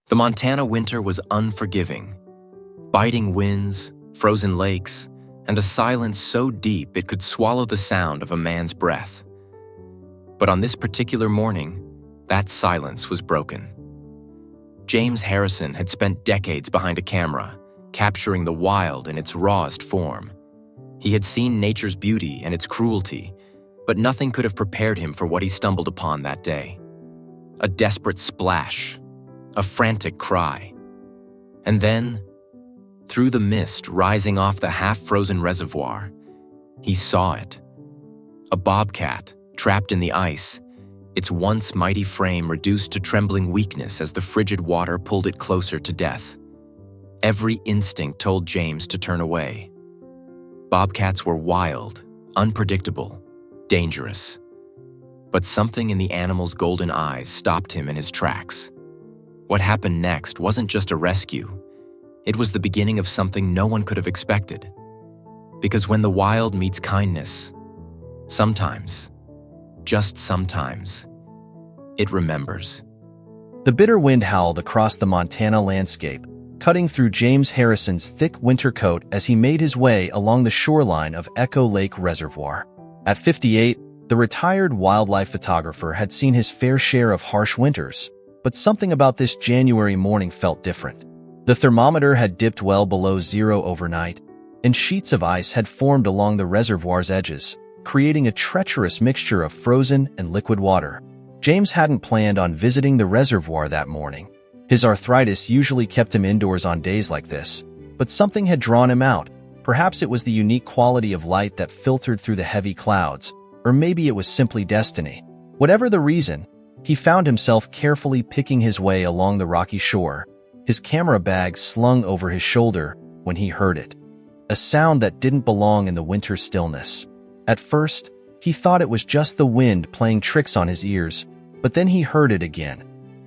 The Montana winter was unforgiving. Biting winds, frozen lakes, and a silence so deep it could swallow the sound of a man's breath. But on this particular morning, that silence was broken. James Harrison had spent decades behind a camera, capturing the wild in its rawest form. He had seen nature's beauty and its cruelty, but nothing could have prepared him for what he stumbled upon that day. A desperate splash, a frantic cry. And then, through the mist rising off the half-frozen reservoir, he saw it. A bobcat, trapped in the ice, its once mighty frame reduced to trembling weakness as the frigid water pulled it closer to death. Every instinct told James to turn away. Bobcats were wild, unpredictable, dangerous. But something in the animal's golden eyes stopped him in his tracks. What happened next wasn't just a rescue. It was the beginning of something no one could have expected. Because when the wild meets kindness, sometimes, just sometimes, it remembers. The bitter wind howled across the Montana landscape, cutting through James Harrison's thick winter coat as he made his way along the shoreline of Echo Lake Reservoir. At 58, the retired wildlife photographer had seen his fair share of harsh winters, but something about this January morning felt different. The thermometer had dipped well below zero overnight, and sheets of ice had formed along the reservoir's edges, creating a treacherous mixture of frozen and liquid water. James hadn't planned on visiting the reservoir that morning. His arthritis usually kept him indoors on days like this, but something had drawn him out. Perhaps it was the unique quality of light that filtered through the heavy clouds, or maybe it was simply destiny. Whatever the reason, he found himself carefully picking his way along the rocky shore, his camera bag slung over his shoulder when he heard it. A sound that didn't belong in the winter stillness. At first, he thought it was just the wind playing tricks on his ears, but then he heard it again.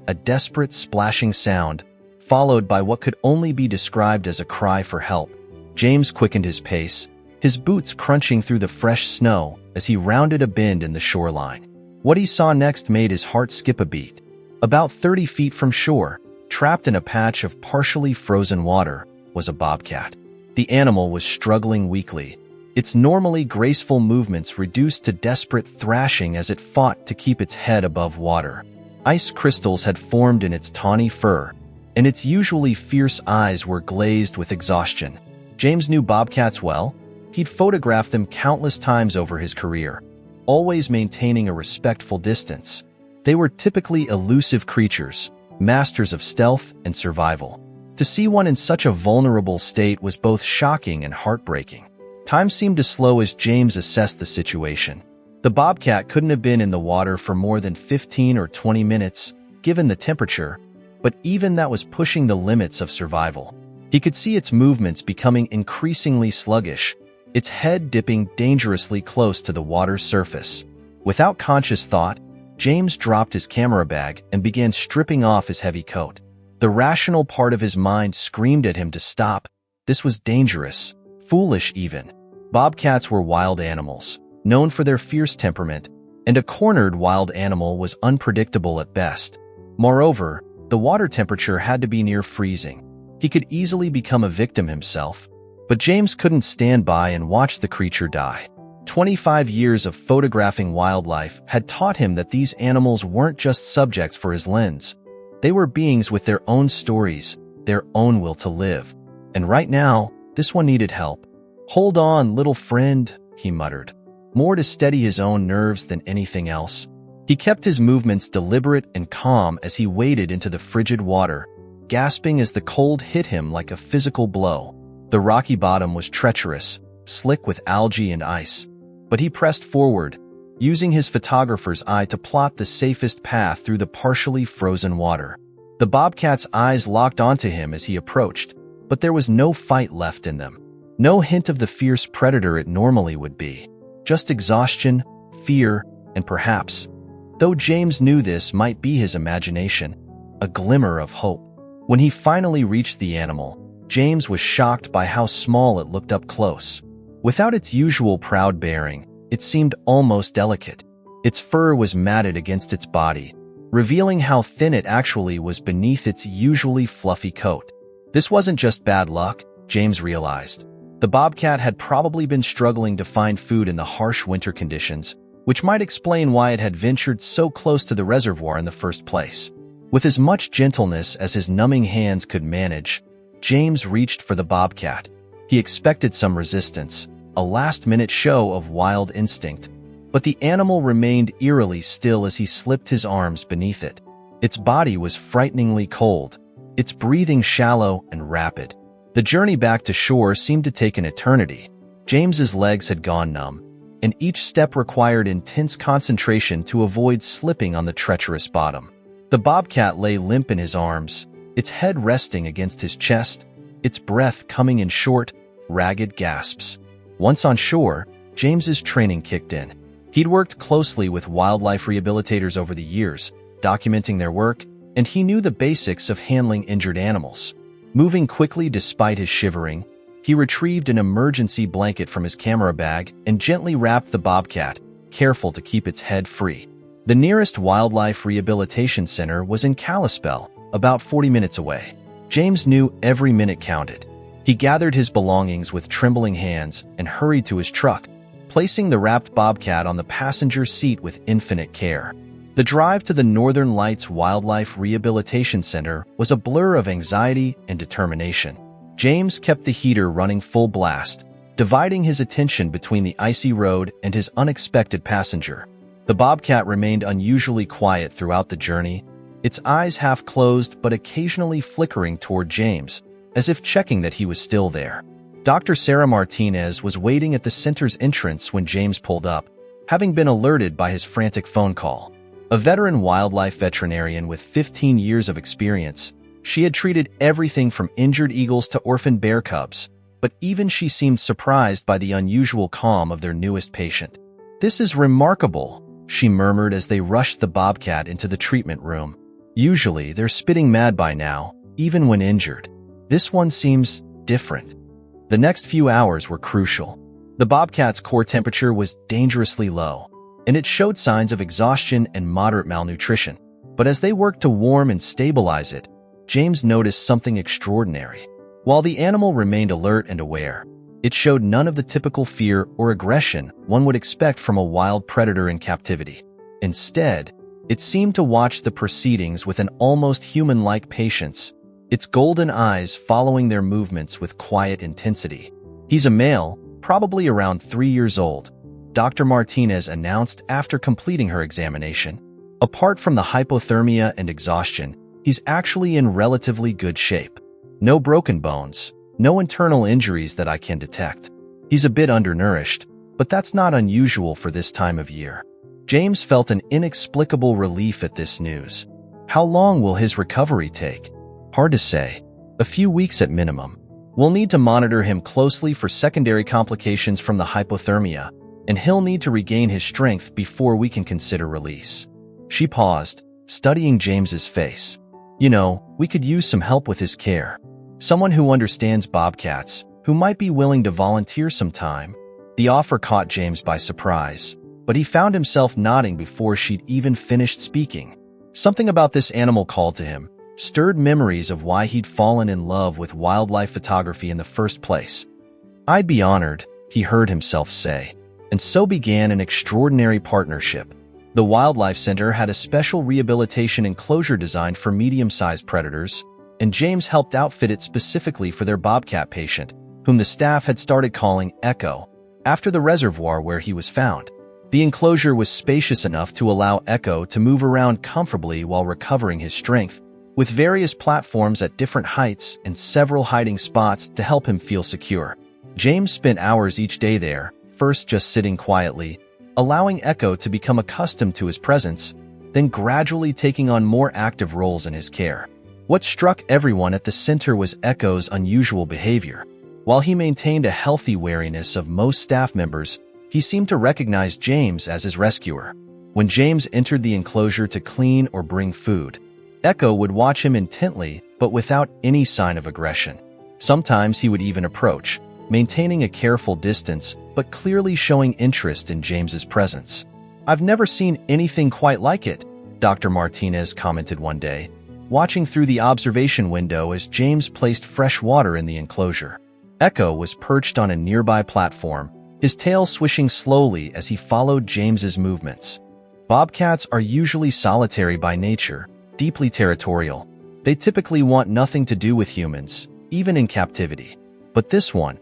A desperate splashing sound, followed by what could only be described as a cry for help. James quickened his pace, his boots crunching through the fresh snow as he rounded a bend in the shoreline. What he saw next made his heart skip a beat. About 30 feet from shore, trapped in a patch of partially frozen water, was a bobcat. The animal was struggling weakly, its normally graceful movements reduced to desperate thrashing as it fought to keep its head above water. Ice crystals had formed in its tawny fur, and its usually fierce eyes were glazed with exhaustion. James knew bobcats well. He'd photographed them countless times over his career, always maintaining a respectful distance. They were typically elusive creatures, masters of stealth and survival. To see one in such a vulnerable state was both shocking and heartbreaking. Time seemed to slow as James assessed the situation. The bobcat couldn't have been in the water for more than 15 or 20 minutes, given the temperature, but even that was pushing the limits of survival. He could see its movements becoming increasingly sluggish, its head dipping dangerously close to the water's surface. Without conscious thought, James dropped his camera bag and began stripping off his heavy coat. The rational part of his mind screamed at him to stop. This was dangerous, foolish even. Bobcats were wild animals, known for their fierce temperament, and a cornered wild animal was unpredictable at best. Moreover, the water temperature had to be near freezing. He could easily become a victim himself, but James couldn't stand by and watch the creature die. 25 years of photographing wildlife had taught him that these animals weren't just subjects for his lens. They were beings with their own stories, their own will to live. And right now, this one needed help. "Hold on, little friend," he muttered, more to steady his own nerves than anything else. He kept his movements deliberate and calm as he waded into the frigid water, gasping as the cold hit him like a physical blow. The rocky bottom was treacherous, slick with algae and ice, but he pressed forward, using his photographer's eye to plot the safest path through the partially frozen water. The bobcat's eyes locked onto him as he approached, but there was no fight left in them. No hint of the fierce predator it normally would be. Just exhaustion, fear, and perhaps, though James knew this might be his imagination, a glimmer of hope. When he finally reached the animal, James was shocked by how small it looked up close. Without its usual proud bearing, it seemed almost delicate. Its fur was matted against its body, revealing how thin it actually was beneath its usually fluffy coat. This wasn't just bad luck, James realized. The bobcat had probably been struggling to find food in the harsh winter conditions, which might explain why it had ventured so close to the reservoir in the first place. With as much gentleness as his numbing hands could manage, James reached for the bobcat. He expected some resistance, a last-minute show of wild instinct, but the animal remained eerily still as he slipped his arms beneath it. Its body was frighteningly cold, its breathing shallow and rapid. The journey back to shore seemed to take an eternity. James's legs had gone numb, and each step required intense concentration to avoid slipping on the treacherous bottom. The bobcat lay limp in his arms, its head resting against his chest, its breath coming in short, ragged gasps. Once on shore, James's training kicked in. He'd worked closely with wildlife rehabilitators over the years, documenting their work, and he knew the basics of handling injured animals. Moving quickly despite his shivering, he retrieved an emergency blanket from his camera bag and gently wrapped the bobcat, careful to keep its head free. The nearest wildlife rehabilitation center was in Kalispell, about 40 minutes away. James knew every minute counted. He gathered his belongings with trembling hands and hurried to his truck, placing the wrapped bobcat on the passenger seat with infinite care. The drive to the Northern Lights Wildlife Rehabilitation Center was a blur of anxiety and determination. James kept the heater running full blast, dividing his attention between the icy road and his unexpected passenger. The bobcat remained unusually quiet throughout the journey, its eyes half closed but occasionally flickering toward James, as if checking that he was still there. Dr. Sarah Martinez was waiting at the center's entrance when James pulled up, having been alerted by his frantic phone call. A veteran wildlife veterinarian with 15 years of experience, she had treated everything from injured eagles to orphan bear cubs, but even she seemed surprised by the unusual calm of their newest patient. "This is remarkable," she murmured as they rushed the bobcat into the treatment room. "Usually, they're spitting mad by now, even when injured. This one seems different." The next few hours were crucial. The bobcat's core temperature was dangerously low, and it showed signs of exhaustion and moderate malnutrition. But as they worked to warm and stabilize it, James noticed something extraordinary. While the animal remained alert and aware, it showed none of the typical fear or aggression one would expect from a wild predator in captivity. Instead, it seemed to watch the proceedings with an almost human-like patience, its golden eyes following their movements with quiet intensity. "He's a male, probably around 3 years old," Dr. Martinez announced after completing her examination. "Apart from the hypothermia and exhaustion, he's actually in relatively good shape. No broken bones, no internal injuries that I can detect. He's a bit undernourished, but that's not unusual for this time of year." James felt an inexplicable relief at this news. How long will his recovery take? Hard to say. A few weeks at minimum. We'll need to monitor him closely for secondary complications from the hypothermia, and he'll need to regain his strength before we can consider release. She paused, studying James's face. "You know, we could use some help with his care. Someone who understands bobcats, who might be willing to volunteer some time." The offer caught James by surprise, but he found himself nodding before she'd even finished speaking. Something about this animal called to him, stirred memories of why he'd fallen in love with wildlife photography in the first place. "I'd be honored," he heard himself say. And so began an extraordinary partnership. The Wildlife Center had a special rehabilitation enclosure designed for medium-sized predators, and James helped outfit it specifically for their bobcat patient, whom the staff had started calling Echo, after the reservoir where he was found. The enclosure was spacious enough to allow Echo to move around comfortably while recovering his strength, with various platforms at different heights and several hiding spots to help him feel secure. James spent hours each day there, first just sitting quietly, allowing Echo to become accustomed to his presence, then gradually taking on more active roles in his care. What struck everyone at the center was Echo's unusual behavior. While he maintained a healthy wariness of most staff members, he seemed to recognize James as his rescuer. When James entered the enclosure to clean or bring food, Echo would watch him intently but without any sign of aggression. Sometimes he would even approach, maintaining a careful distance but clearly showing interest in James's presence. "I've never seen anything quite like it," Dr. Martinez commented one day, watching through the observation window as James placed fresh water in the enclosure. Echo was perched on a nearby platform, his tail swishing slowly as he followed James's movements. Bobcats are usually solitary by nature, deeply territorial. They typically want nothing to do with humans, even in captivity. But this one,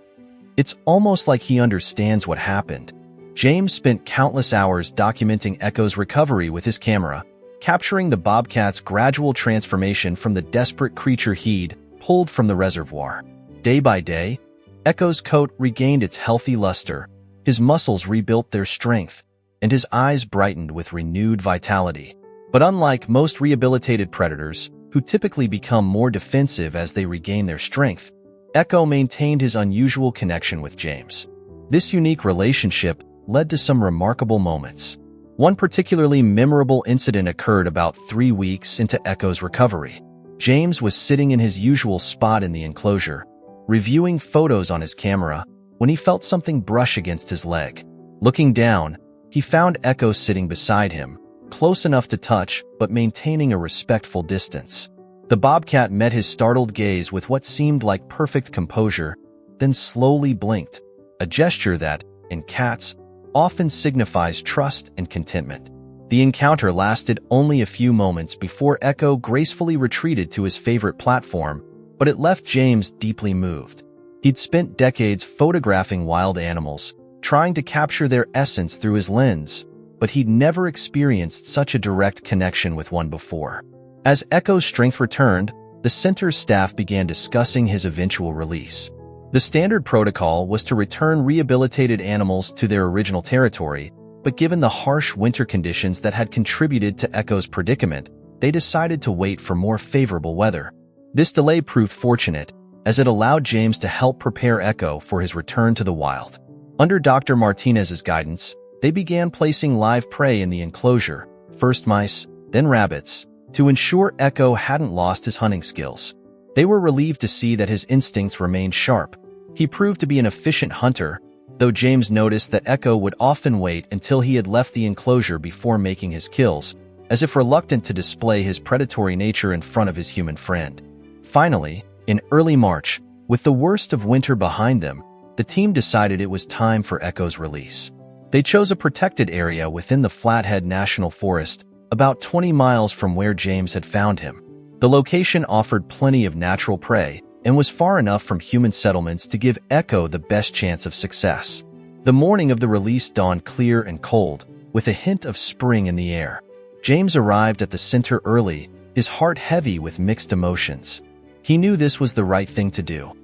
it's almost like he understands what happened. James spent countless hours documenting Echo's recovery with his camera, capturing the bobcat's gradual transformation from the desperate creature he'd pulled from the reservoir. Day by day, Echo's coat regained its healthy luster, his muscles rebuilt their strength, and his eyes brightened with renewed vitality. But unlike most rehabilitated predators, who typically become more defensive as they regain their strength, Echo maintained his unusual connection with James. This unique relationship led to some remarkable moments. One particularly memorable incident occurred about 3 weeks into Echo's recovery. James was sitting in his usual spot in the enclosure, reviewing photos on his camera, when he felt something brush against his leg. Looking down, he found Echo sitting beside him, close enough to touch but maintaining a respectful distance. The bobcat met his startled gaze with what seemed like perfect composure, then slowly blinked, a gesture that, in cats, often signifies trust and contentment. The encounter lasted only a few moments before Echo gracefully retreated to his favorite platform, but it left James deeply moved. He'd spent decades photographing wild animals, trying to capture their essence through his lens, but he'd never experienced such a direct connection with one before. As Echo's strength returned, the center's staff began discussing his eventual release. The standard protocol was to return rehabilitated animals to their original territory, but given the harsh winter conditions that had contributed to Echo's predicament, they decided to wait for more favorable weather. This delay proved fortunate, as it allowed James to help prepare Echo for his return to the wild. Under Dr. Martinez's guidance, they began placing live prey in the enclosure, first mice, then rabbits, to ensure Echo hadn't lost his hunting skills. They were relieved to see that his instincts remained sharp. He proved to be an efficient hunter, though James noticed that Echo would often wait until he had left the enclosure before making his kills, as if reluctant to display his predatory nature in front of his human friend. Finally, in early March, with the worst of winter behind them, the team decided it was time for Echo's release. They chose a protected area within the Flathead National Forest, about 20 miles from where James had found him. The location offered plenty of natural prey and was far enough from human settlements to give Echo the best chance of success. The morning of the release dawned clear and cold, with a hint of spring in the air. James arrived at the center early, his heart heavy with mixed emotions. He knew this was the right thing to do.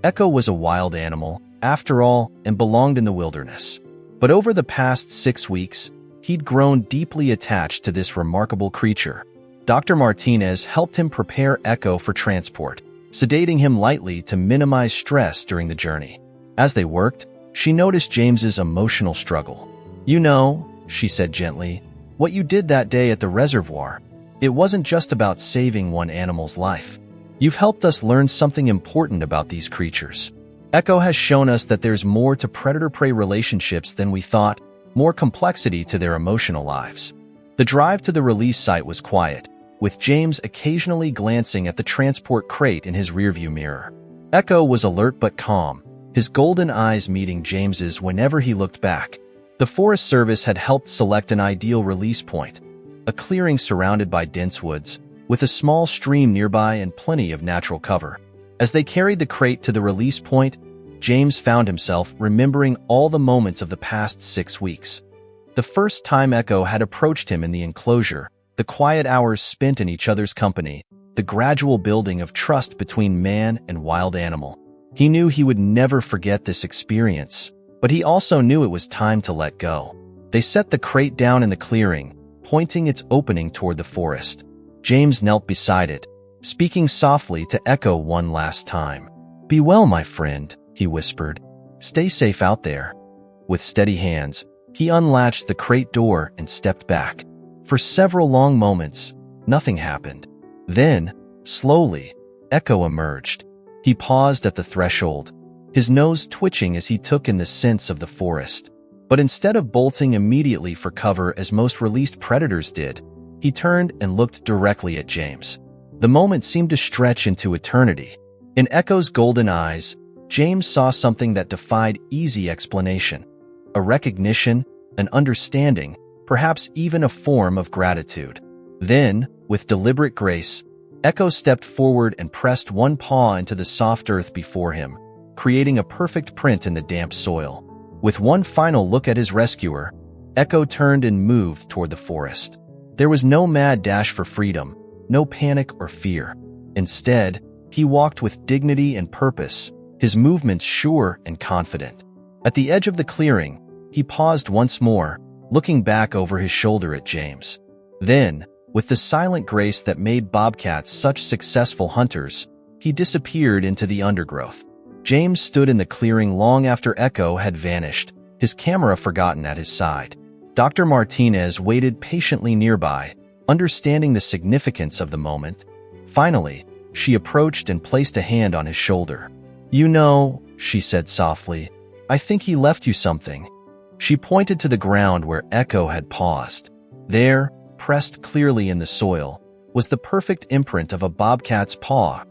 Echo was a wild animal, after all, and belonged in the wilderness. But over the past 6 weeks, he'd grown deeply attached to this remarkable creature. Dr. Martinez helped him prepare Echo for transport, sedating him lightly to minimize stress during the journey. As they worked, she noticed James's emotional struggle. "You know," she said gently, "what you did that day at the reservoir. It wasn't just about saving one animal's life. You've helped us learn something important about these creatures. Echo has shown us that there's more to predator-prey relationships than we thought, more complexity to their emotional lives." The drive to the release site was quiet, with James occasionally glancing at the transport crate in his rearview mirror. Echo was alert but calm, his golden eyes meeting James's whenever he looked back. The Forest Service had helped select an ideal release point, a clearing surrounded by dense woods, with a small stream nearby and plenty of natural cover. As they carried the crate to the release point, James found himself remembering all the moments of the past 6 weeks. The first time Echo had approached him in the enclosure, the quiet hours spent in each other's company, the gradual building of trust between man and wild animal. He knew he would never forget this experience, but he also knew it was time to let go. They set the crate down in the clearing, pointing its opening toward the forest. James knelt beside it, speaking softly to Echo one last time. "Be well, my friend," he whispered. "Stay safe out there." With steady hands, he unlatched the crate door and stepped back. For several long moments, nothing happened. Then, slowly, Echo emerged. He paused at the threshold, his nose twitching as he took in the scents of the forest. But instead of bolting immediately for cover as most released predators did, He turned and looked directly at James. The moment seemed to stretch into eternity. In Echo's golden eyes, James saw something that defied easy explanation. A recognition, an understanding, perhaps even a form of gratitude. Then, with deliberate grace, Echo stepped forward and pressed one paw into the soft earth before him, creating a perfect print in the damp soil. With one final look at his rescuer, Echo turned and moved toward the forest. There was no mad dash for freedom, no panic or fear. Instead, he walked with dignity and purpose, his movements sure and confident. At the edge of the clearing, he paused once more, looking back over his shoulder at James. Then, with the silent grace that made bobcats such successful hunters, he disappeared into the undergrowth. James stood in the clearing long after Echo had vanished, his camera forgotten at his side. Dr. Martinez waited patiently nearby, understanding the significance of the moment. Finally, she approached and placed a hand on his shoulder. "You know," she said softly, "I think he left you something." She pointed to the ground where Echo had paused. There, pressed clearly in the soil, was the perfect imprint of a bobcat's paw,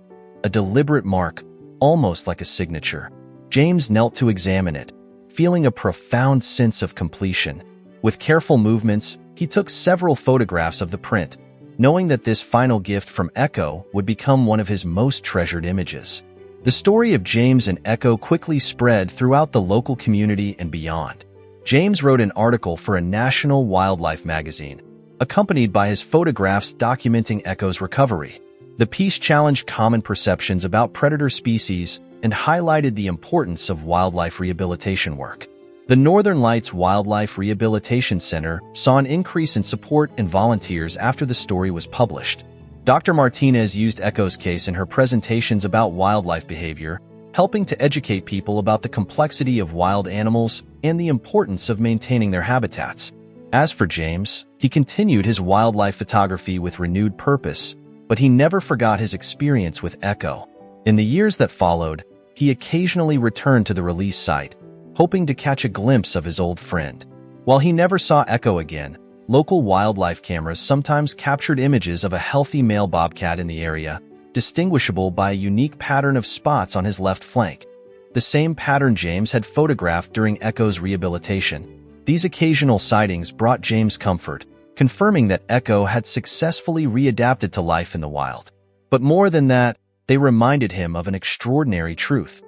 a deliberate mark, almost like a signature. James knelt to examine it, feeling a profound sense of completion. With careful movements, he took several photographs of the print, knowing that this final gift from Echo would become one of his most treasured images. The story of James and Echo quickly spread throughout the local community and beyond. James wrote an article for a national wildlife magazine, accompanied by his photographs documenting Echo's recovery. The piece challenged common perceptions about predator species and highlighted the importance of wildlife rehabilitation work. The Northern Lights Wildlife Rehabilitation Center saw an increase in support and volunteers after the story was published. Dr. Martinez used Echo's case in her presentations about wildlife behavior, helping to educate people about the complexity of wild animals and the importance of maintaining their habitats. As for James, he continued his wildlife photography with renewed purpose, but he never forgot his experience with Echo. In the years that followed, he occasionally returned to the release site, hoping to catch a glimpse of his old friend. While he never saw Echo again, local wildlife cameras sometimes captured images of a healthy male bobcat in the area, distinguishable by a unique pattern of spots on his left flank, the same pattern James had photographed during Echo's rehabilitation. These occasional sightings brought James comfort, confirming that Echo had successfully readapted to life in the wild. But more than that, they reminded him of an extraordinary truth: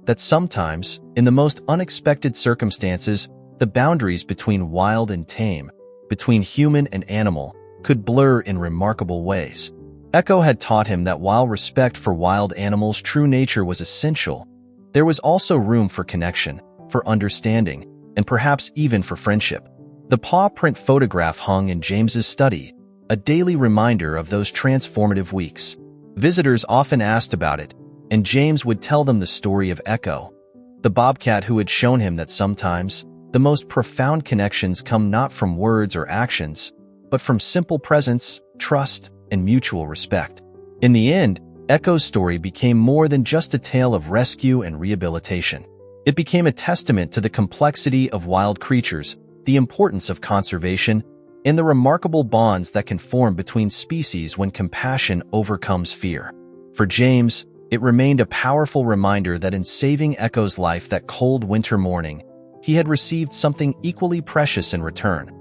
that sometimes, in the most unexpected circumstances, the boundaries between wild and tame, between human and animal, could blur in remarkable ways. Echo had taught him that while respect for wild animals' true nature was essential, there was also room for connection, for understanding, and perhaps even for friendship. The paw print photograph hung in James's study, a daily reminder of those transformative weeks. Visitors often asked about it, and James would tell them the story of Echo, the bobcat who had shown him that sometimes the most profound connections come not from words or actions, but from simple presence, trust, and mutual respect. In the end, Echo's story became more than just a tale of rescue and rehabilitation. It became a testament to the complexity of wild creatures, the importance of conservation, and the remarkable bonds that can form between species when compassion overcomes fear. For James, it remained a powerful reminder that in saving Echo's life that cold winter morning, he had received something equally precious in return: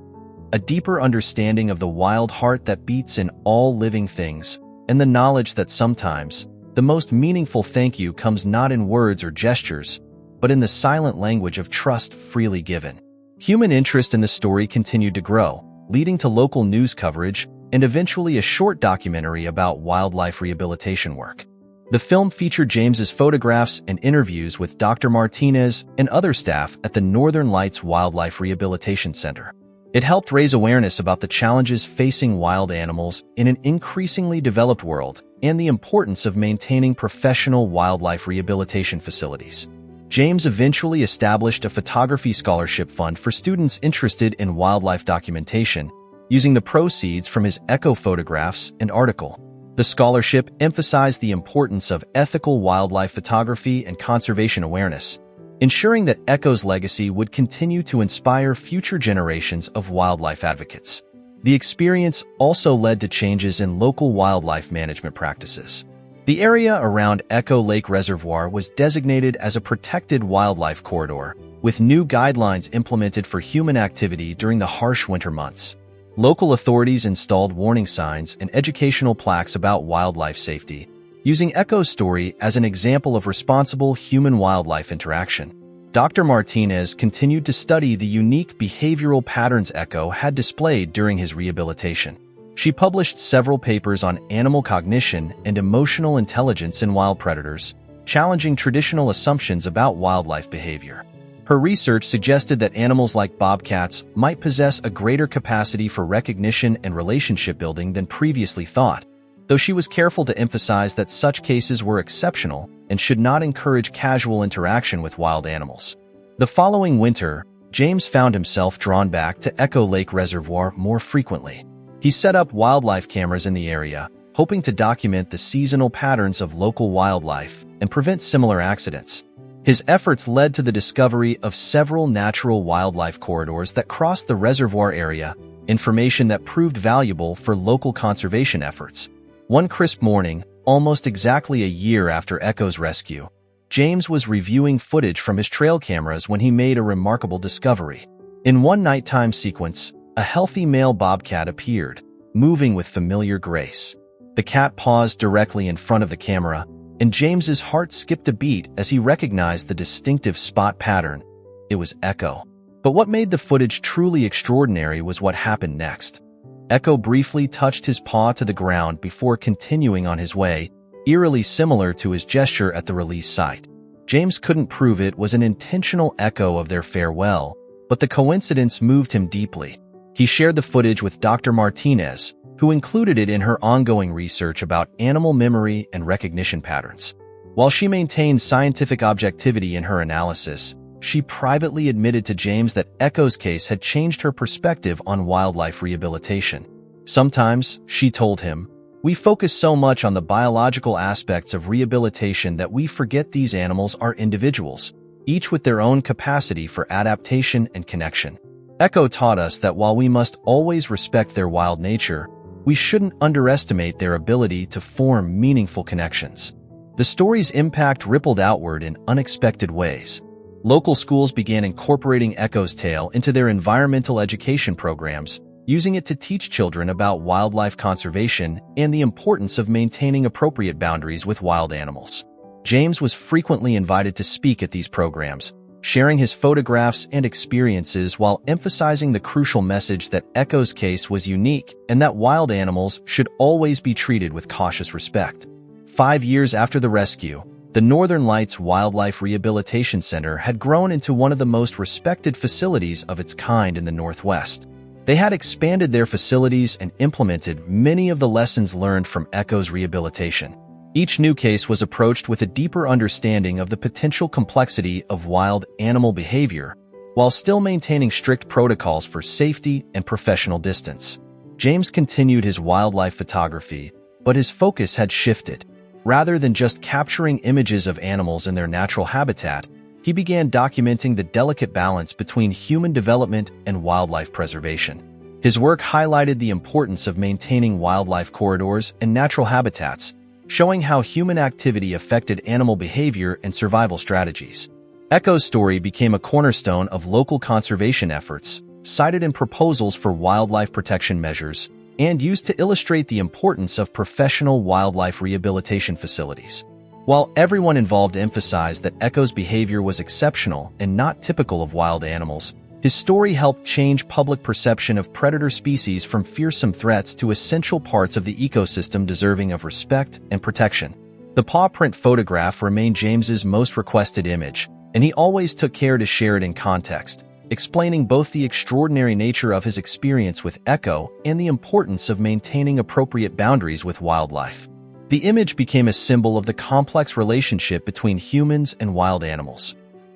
a deeper understanding of the wild heart that beats in all living things, and the knowledge that sometimes the most meaningful thank you comes not in words or gestures, but in the silent language of trust freely given. Human interest in the story continued to grow, leading to local news coverage and eventually a short documentary about wildlife rehabilitation work. The film featured James's photographs and interviews with Dr. Martinez and other staff at the Northern Lights Wildlife Rehabilitation Center. It helped raise awareness about the challenges facing wild animals in an increasingly developed world and the importance of maintaining professional wildlife rehabilitation facilities. James eventually established a photography scholarship fund for students interested in wildlife documentation, using the proceeds from his Echo photographs and article. The scholarship emphasized the importance of ethical wildlife photography and conservation awareness, ensuring that Echo's legacy would continue to inspire future generations of wildlife advocates. The experience also led to changes in local wildlife management practices. The area around Echo Lake Reservoir was designated as a protected wildlife corridor, with new guidelines implemented for human activity during the harsh winter months. Local authorities installed warning signs and educational plaques about wildlife safety, using Echo's story as an example of responsible human-wildlife interaction. Dr. Martinez continued to study the unique behavioral patterns Echo had displayed during his rehabilitation. She published several papers on animal cognition and emotional intelligence in wild predators, challenging traditional assumptions about wildlife behavior. Her research suggested that animals like bobcats might possess a greater capacity for recognition and relationship building than previously thought, though she was careful to emphasize that such cases were exceptional and should not encourage casual interaction with wild animals. The following winter, James found himself drawn back to Echo Lake Reservoir more frequently. He set up wildlife cameras in the area, hoping to document the seasonal patterns of local wildlife and prevent similar accidents. His efforts led to the discovery of several natural wildlife corridors that crossed the reservoir area, information that proved valuable for local conservation efforts. One crisp morning, almost exactly a year after Echo's rescue, James was reviewing footage from his trail cameras when he made a remarkable discovery. In one nighttime sequence, a healthy male bobcat appeared, moving with familiar grace. The cat paused directly in front of the camera, and James's heart skipped a beat as he recognized the distinctive spot pattern. It was Echo. But what made the footage truly extraordinary was what happened next. Echo briefly touched his paw to the ground before continuing on his way, eerily similar to his gesture at the release site. James couldn't prove it was an intentional echo of their farewell, but the coincidence moved him deeply. He shared the footage with Dr. Martinez, who included it in her ongoing research about animal memory and recognition patterns. While she maintained scientific objectivity in her analysis, she privately admitted to James that Echo's case had changed her perspective on wildlife rehabilitation. Sometimes, she told him, we focus so much on the biological aspects of rehabilitation that we forget these animals are individuals, each with their own capacity for adaptation and connection. Echo taught us that while we must always respect their wild nature, we shouldn't underestimate their ability to form meaningful connections. The story's impact rippled outward in unexpected ways. Local schools began incorporating Echo's tale into their environmental education programs, using it to teach children about wildlife conservation and the importance of maintaining appropriate boundaries with wild animals. James was frequently invited to speak at these programs, sharing his photographs and experiences while emphasizing the crucial message that Echo's case was unique and that wild animals should always be treated with cautious respect. 5 years after the rescue, the Northern Lights Wildlife Rehabilitation Center had grown into one of the most respected facilities of its kind in the Northwest. They had expanded their facilities and implemented many of the lessons learned from Echo's rehabilitation. Each new case was approached with a deeper understanding of the potential complexity of wild animal behavior, while still maintaining strict protocols for safety and professional distance. James continued his wildlife photography, but his focus had shifted. Rather than just capturing images of animals in their natural habitat, he began documenting the delicate balance between human development and wildlife preservation. His work highlighted the importance of maintaining wildlife corridors and natural habitats, showing how human activity affected animal behavior and survival strategies. Echo's story became a cornerstone of local conservation efforts, cited in proposals for wildlife protection measures, and used to illustrate the importance of professional wildlife rehabilitation facilities. While everyone involved emphasized that Echo's behavior was exceptional and not typical of wild animals, his story helped change public perception of predator species from fearsome threats to essential parts of the ecosystem deserving of respect and protection. The paw print photograph remained James's most requested image, and he always took care to share it in context, explaining both the extraordinary nature of his experience with Echo and the importance of maintaining appropriate boundaries with wildlife. The image became a symbol of the complex relationship between humans and wild animals,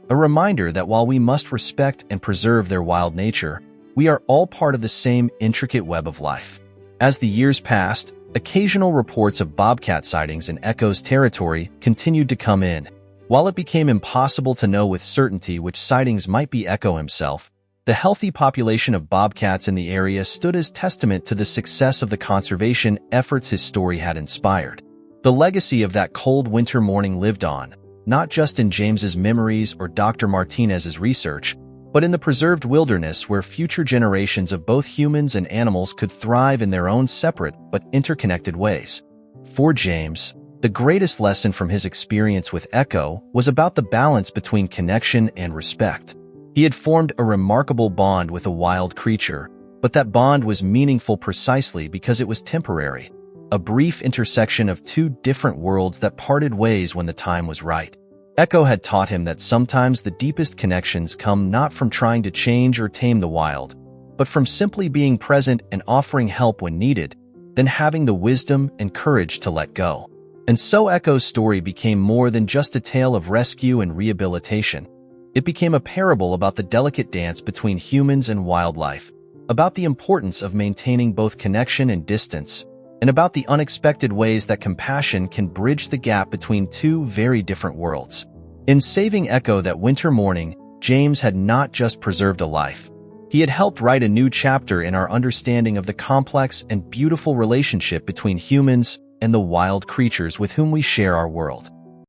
a reminder that while we must respect and preserve their wild nature, we are all part of the same intricate web of life. As the years passed, occasional reports of bobcat sightings in Echo's territory continued to come in. While it became impossible to know with certainty which sightings might be Echo himself, The healthy population of bobcats in the area stood as testament to the success of the conservation efforts his story had inspired. The legacy of that cold winter morning lived on, not just in James's memories or Dr. Martinez's research, but in the preserved wilderness where future generations of both humans and animals could thrive in their own separate but interconnected ways. For James, the greatest lesson from his experience with Echo was about the balance between connection and respect. He had formed a remarkable bond with a wild creature, but that bond was meaningful precisely because it was temporary, a brief intersection of two different worlds that parted ways when the time was right. Echo had taught him that sometimes the deepest connections come not from trying to change or tame the wild, but from simply being present and offering help when needed, then having the wisdom and courage to let go. And so Echo's story became more than just a tale of rescue and rehabilitation. It became a parable about the delicate dance between humans and wildlife, about the importance of maintaining both connection and distance, and about the unexpected ways that compassion can bridge the gap between two very different worlds. In saving Echo that winter morning, James had not just preserved a life. He had helped write a new chapter in our understanding of the complex and beautiful relationship between humans and the wild creatures with whom we share our world.